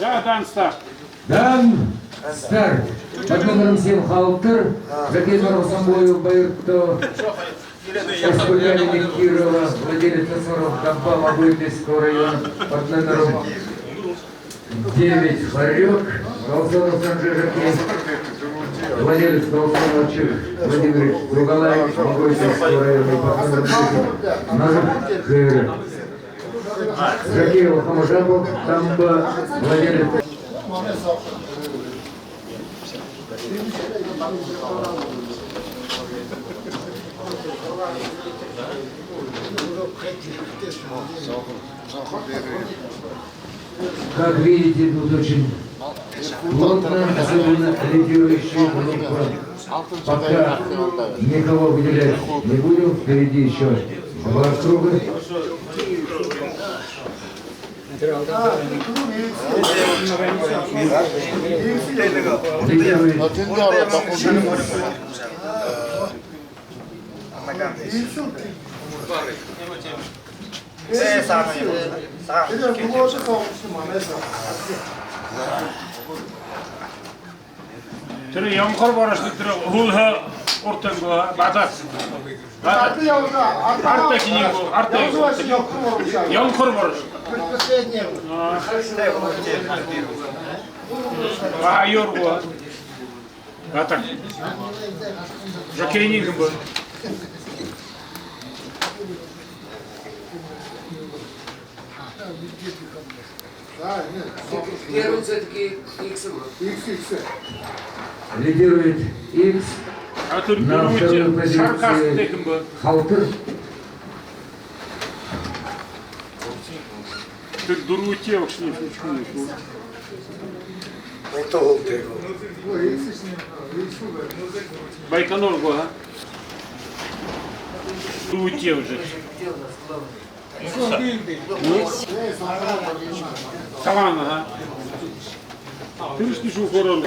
Да, дан старт. Дан старт. Под номером 7 Халтер. Жакей номером бою Байрто. Республиканина Кирова, владелец Асоров Компа Абыльского района. Под номером 9 Харек. Колосонов Санжи Жакей. Владелец Колосоновичев Владимир Кругалаевич Абыльского района. Под номером 10 Назар Кыры. Жакеева Хамажапов, Тамба, владелец. Как видите, тут очень плотно, особенно лидирующая группа. Пока никого выделять не будем, впереди еще два круга. Тірі яңқыр барашты тірі ғулға ортанға бадат. Арта кенен бұл, арта яңқыр барашты. Айор бұл. Атак. Жакейнигін бұл. Первый все-таки X. Лидирует X. На второй позиции Халтер. Ты дуруйте, вообще не включу. Байконур был, а? Дуруйте уже. Салам, ага. Ты же не шухорон.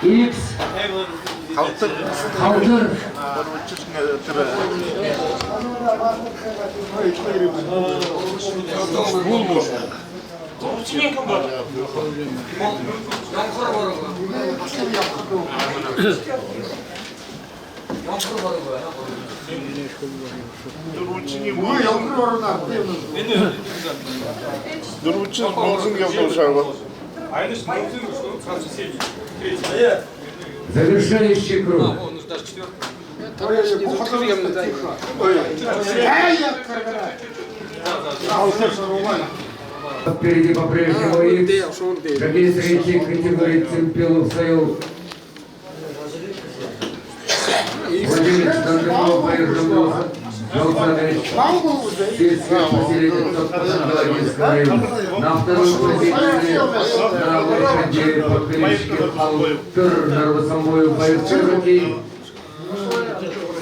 X. Халтер. Булмуш. Duruşçu bozun yapmışlar. Завершающий круг. Впереди по-прежнему X. Жакей третьей категории Цимпелов Саил. Владелец Данденова Поезженков Александрович. Сельское поселение Топкина-Белогинского района. На второй позиции на лошади по кличке Халтер Нарвасомбоев бойцы Жакей.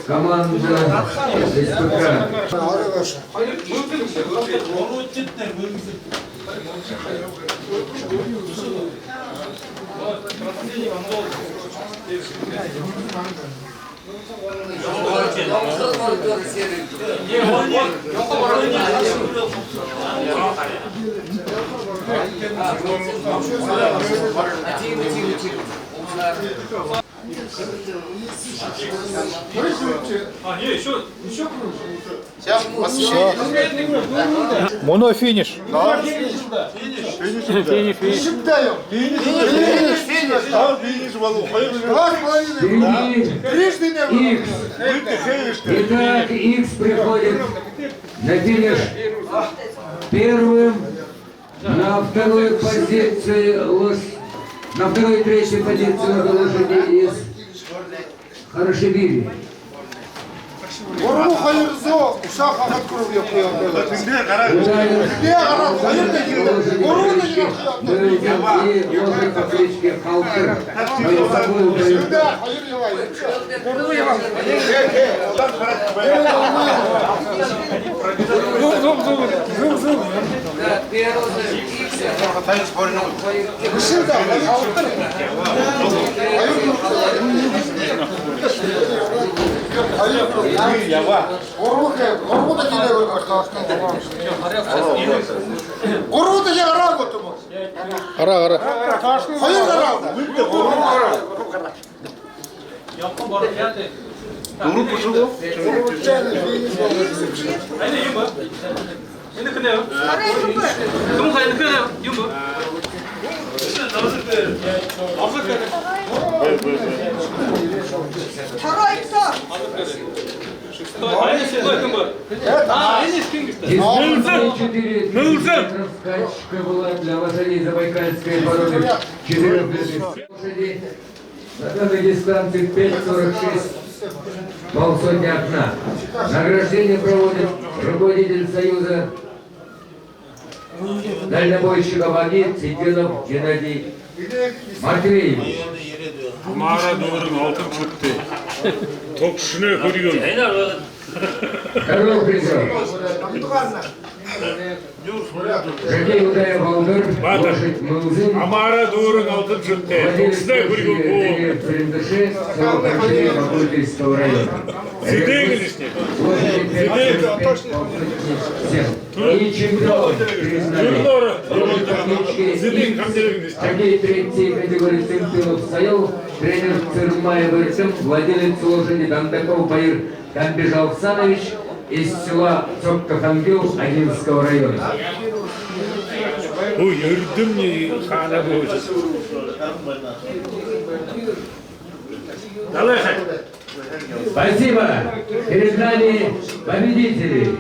Команда СПК. Монофиниш. Итак, X приходит на финиш первым. На второй позиции на второй и третьей позиции лошади из Харашибири. Ору хайырзо, ушақ ағат көріп Ударил лошади Таврических халқы между собой удают. Hayır yalan. Kışırda. Hayır. Korku da yine böyle arkadaşlar. Korku da yine arar götü bu. Ara ara. Hayır arar. Doğru puşu bu. Ini kena. Kamu kaya kena. Yumbu. Скачка была для лошадей забайкальской породы 14 лошадей. На данной дистанции 5,46, полсотни окна. Награждение проводит руководитель Союза дальнобойщиков АГИ Цитинов Геннадий Матвеевич. Mağara doğru altın çıktı. Tokşuna görüyor. Второй призер. Жакей Удая Балдыр, лошадь Мылзын, Mağara doğru altın çıktı. владелец Tokşuna görüyor bu. Приндыши, село Камчери, Бакульского района. Zideyim işte. Лошади 5,47. И чемпион признали. Лошадь технический Zideyim и kamçelerin işte. Хоккей третьей категории чемпионов стоял тренер Цирмаев Артем, владелец лошади Дандаков Баир Камбежал Санович из села Цопка-Хангил Агинского района. Bu yırdım ya hana bu. Dalay. Спасибо! Перед нами победители!